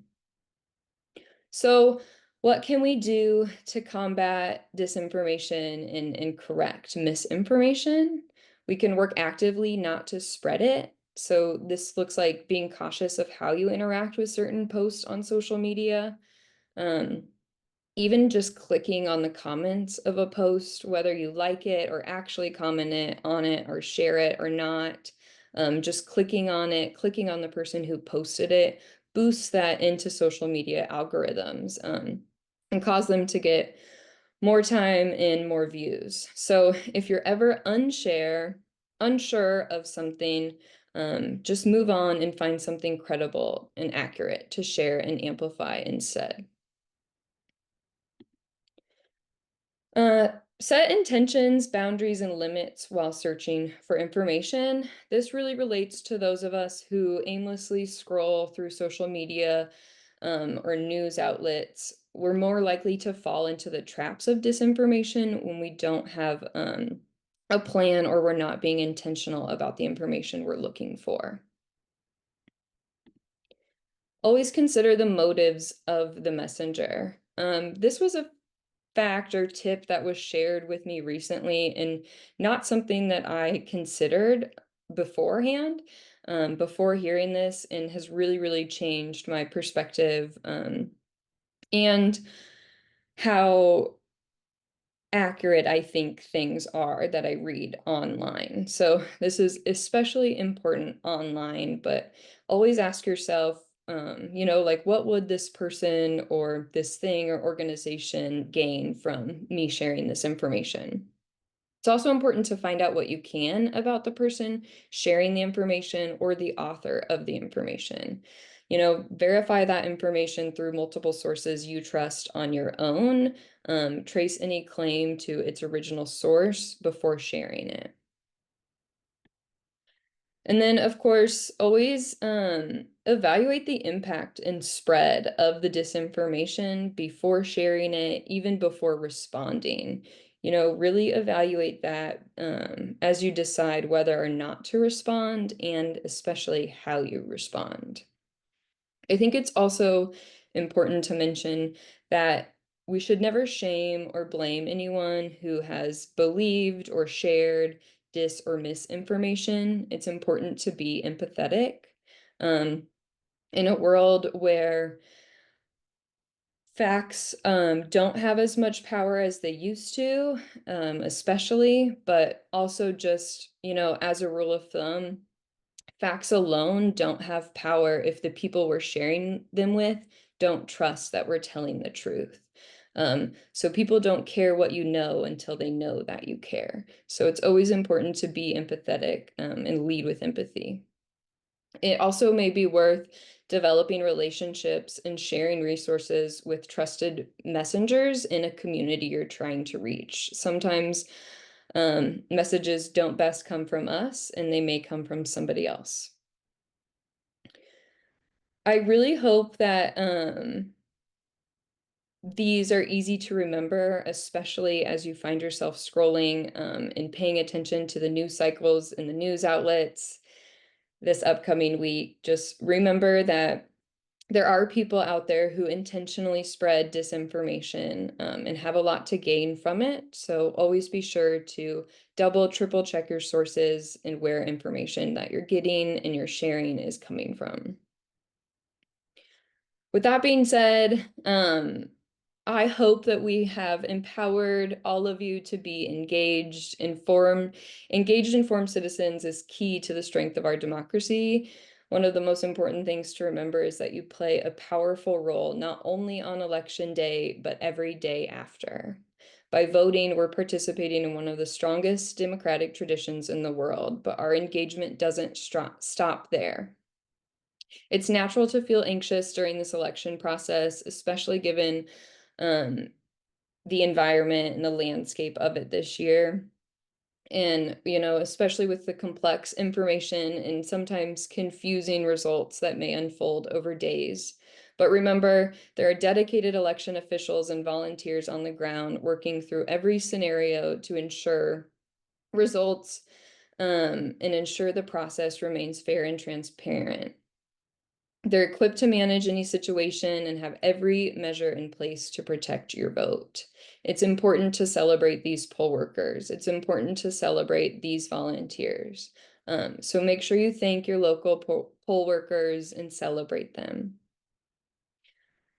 So, what can we do to combat disinformation and correct misinformation? We can work actively not to spread it. So, this looks like being cautious of how you interact with certain posts on social media. Um, Even just clicking on the comments of a post, whether you like it or actually comment on it or share it or not, just clicking on it, clicking on the person who posted it, boosts that into social media algorithms and cause them to get more time and more views. So if you're ever unsure of something, just move on and find something credible and accurate to share and amplify instead. Set intentions, boundaries, and limits while searching for information. This really relates to those of us who aimlessly scroll through social media or news outlets. We're more likely to fall into the traps of disinformation when we don't have a plan or we're not being intentional about the information we're looking for. Always consider the motives of the messenger. This was a fact or tip that was shared with me recently and not something that I considered beforehand, before hearing this, and has really, really changed my perspective and how accurate I think things are that I read online. So this is especially important online, but always ask yourself, like what would this person or this thing or organization gain from me sharing this information? It's also important to find out what you can about the person sharing the information or the author of the information. Verify that information through multiple sources you trust on your own. Trace any claim to its original source before sharing it. And then, of course, always evaluate the impact and spread of the disinformation before sharing it, even before responding. Really evaluate that as you decide whether or not to respond, and especially how you respond. I think it's also important to mention that we should never shame or blame anyone who has believed or shared dis or misinformation. It's important to be empathetic. In a world where facts don't have as much power as they used to, especially, but also just, as a rule of thumb, facts alone don't have power if the people we're sharing them with don't trust that we're telling the truth. So people don't care what you know until they know that you care. So it's always important to be empathetic and lead with empathy. It also may be worth developing relationships and sharing resources with trusted messengers in a community you're trying to reach. Sometimes messages don't best come from us, and they may come from somebody else. I really hope that these are easy to remember, especially as you find yourself scrolling and paying attention to the news cycles and the news outlets this upcoming week. Just remember that there are people out there who intentionally spread disinformation and have a lot to gain from it. So always be sure to double, triple check your sources and where information that you're getting and you're sharing is coming from. With that being said, I hope that we have empowered all of you to be engaged. Engaged, informed citizens is key to the strength of our democracy. One of the most important things to remember is that you play a powerful role, not only on election day, but every day after. By voting, we're participating in one of the strongest democratic traditions in the world, but our engagement doesn't stop there. It's natural to feel anxious during this election process, especially given the environment and the landscape of it this year. And, especially with the complex information and sometimes confusing results that may unfold over days. But remember, there are dedicated election officials and volunteers on the ground working through every scenario to ensure results and ensure the process remains fair and transparent. They're equipped to manage any situation and have every measure in place to protect your vote. It's important to celebrate these poll workers. It's important to celebrate these volunteers. So make sure you thank your local poll workers and celebrate them.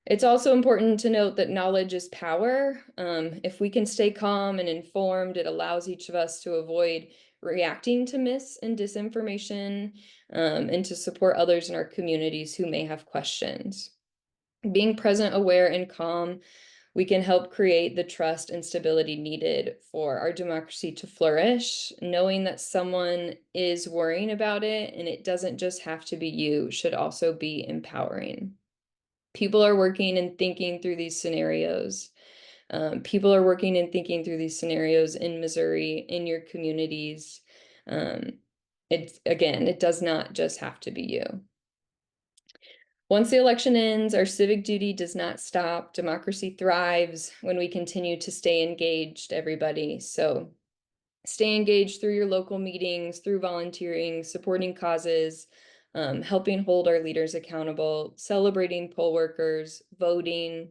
It's also important to note that knowledge is power. If we can stay calm and informed, it allows each of us to avoid reacting to mis and disinformation, and to support others in our communities who may have questions. Being present, aware, and calm, we can help create the trust and stability needed for our democracy to flourish. Knowing that someone is worrying about it, and it doesn't just have to be you, should also be empowering. People are working and thinking through these scenarios. People are working and thinking through these scenarios in Missouri, in your communities. It does not just have to be you. Once the election ends, our civic duty does not stop. Democracy thrives when we continue to stay engaged, everybody. So stay engaged through your local meetings, through volunteering, supporting causes, helping hold our leaders accountable, celebrating poll workers, voting.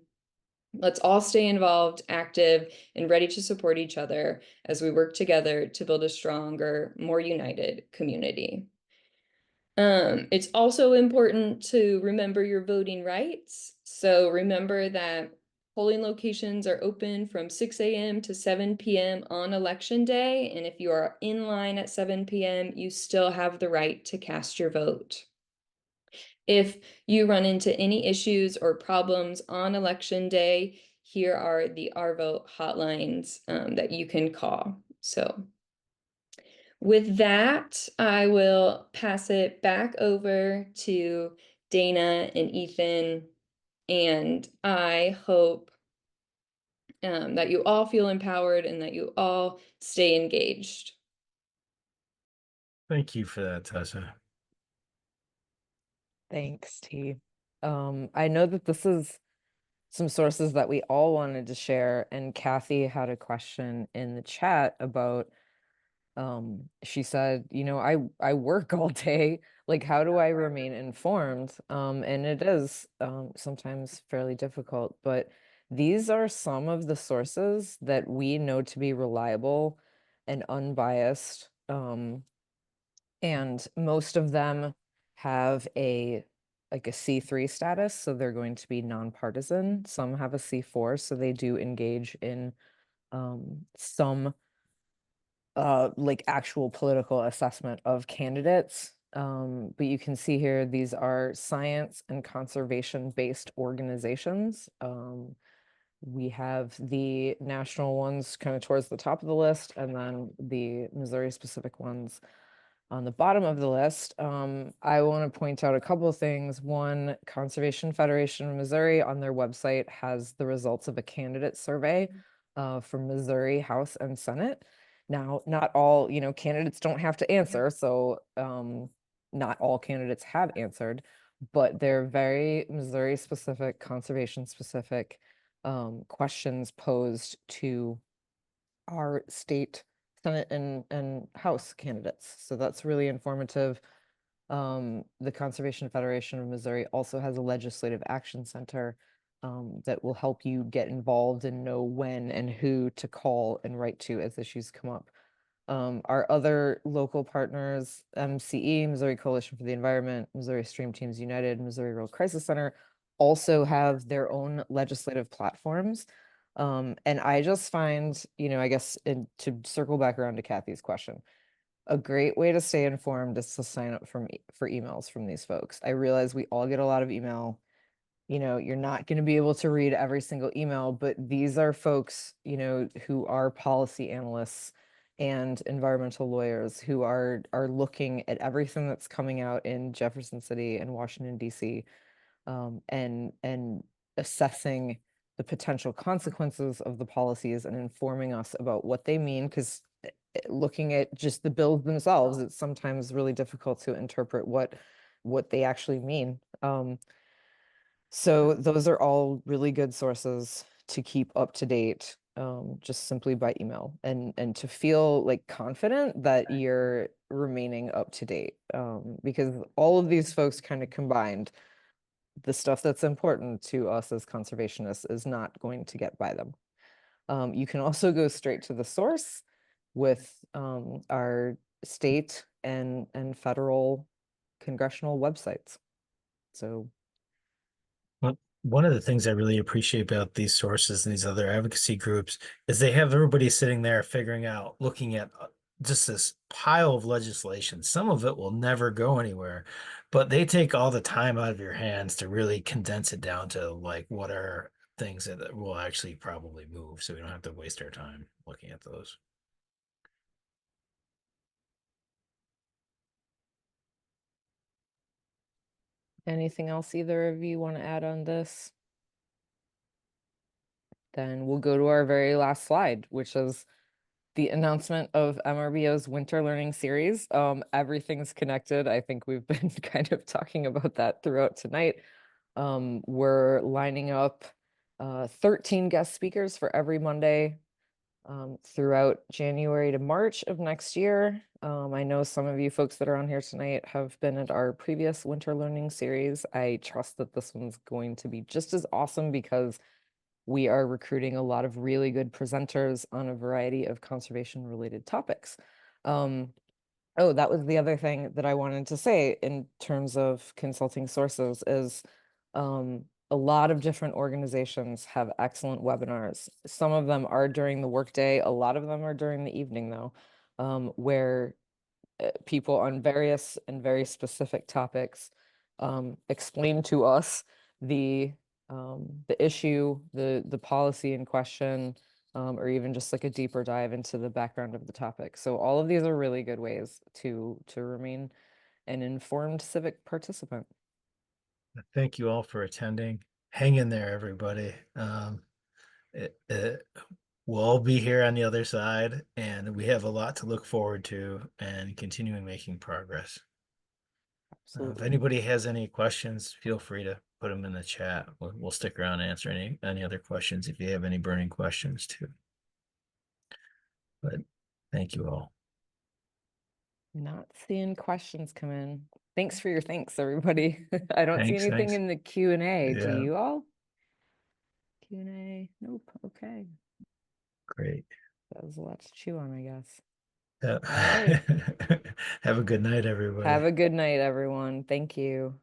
Let's all stay involved, active, and ready to support each other as we work together to build a stronger, more united community. It's also important to remember your voting rights. So remember that polling locations are open from 6 a.m. to 7 p.m. on election day. And if you are in line at 7 p.m., you still have the right to cast your vote. If you run into any issues or problems on election day, here are the Our Vote hotlines that you can call. So with that, I will pass it back over to Dana and Ethan, and I hope that you all feel empowered and that you all stay engaged. Thank you for that, Tessa. Thanks, T. I know that this is some sources that we all wanted to share, and Kathy had a question in the chat about, she said, I work all day, like, how do I remain informed? And it is sometimes fairly difficult, but these are some of the sources that we know to be reliable and unbiased. And most of them have like a C3 status, so they're going to be nonpartisan. Some have a C4, so they do engage in some like actual political assessment of candidates. But you can see here, these are science and conservation-based organizations. We have the national ones kind of towards the top of the list, and then the Missouri-specific ones on the bottom of the list. I want to point out a couple of things. One, Conservation Federation of Missouri on their website has the results of a candidate survey for Missouri House and Senate. Now, not all, candidates don't have to answer, so not all candidates have answered, but they're very Missouri specific, conservation specific questions posed to our state Senate and House candidates. So that's really informative. The Conservation Federation of Missouri also has a legislative action center that will help you get involved and know when and who to call and write to as issues come up. Our other local partners, MCE, Missouri Coalition for the Environment, Missouri Stream Teams United, Missouri Rural Crisis Center, also have their own legislative platforms. And I just find, I guess, to circle back around to Kathy's question, a great way to stay informed is to sign up for emails from these folks. I realize we all get a lot of email. you're not going to be able to read every single email, but these are folks, who are policy analysts and environmental lawyers who are looking at everything that's coming out in Jefferson City and Washington, D.C., and assessing the potential consequences of the policies and informing us about what they mean, because looking at just the bills themselves, it's sometimes really difficult to interpret what they actually mean. So those are all really good sources to keep up to date, just simply by email, and to feel like confident that you're remaining up to date, because all of these folks kind of combined, the stuff that's important to us as conservationists is not going to get by them. You can also go straight to the source with our state and federal congressional websites. So one of the things I really appreciate about these sources and these other advocacy groups is they have everybody sitting there figuring out, looking at just this pile of legislation. Some of it will never go anywhere, but they take all the time out of your hands to really condense it down to like what are things that will actually probably move, so we don't have to waste our time looking at those. anything else either of you want to add on this? Then we'll go to our very last slide, which is the announcement of MRBO's Winter Learning Series. Everything's connected. I think we've been kind of talking about that throughout tonight. We're lining up 13 guest speakers for every Monday throughout January to March of next year. I know some of you folks that are on here tonight have been at our previous Winter Learning Series. I trust that this one's going to be just as awesome, because we are recruiting a lot of really good presenters on a variety of conservation related topics. Oh, that was the other thing that I wanted to say in terms of consulting sources is a lot of different organizations have excellent webinars. Some of them are during the workday. A lot of them are during the evening though, where people on various and very specific topics explain to us the issue, the policy in question, or even just like a deeper dive into the background of the topic. So all of these are really good ways to remain an informed civic participant. Thank you all for attending. Hang in there, everybody. We'll all be here on the other side, and we have a lot to look forward to and continuing making progress. If anybody has any questions, feel free to put them in the chat. We'll stick around and answer any other questions if you have any burning questions too. But thank you all. Not seeing questions come in. Thanks for your thanks, everybody. I don't see anything Thanks. in the Q&A. Do Yeah. you all? Q&A? Nope. Okay. Great. That was a lot to chew on, I guess. Yeah. All right. Have a good night, everybody. Have a good night, everyone. Thank you.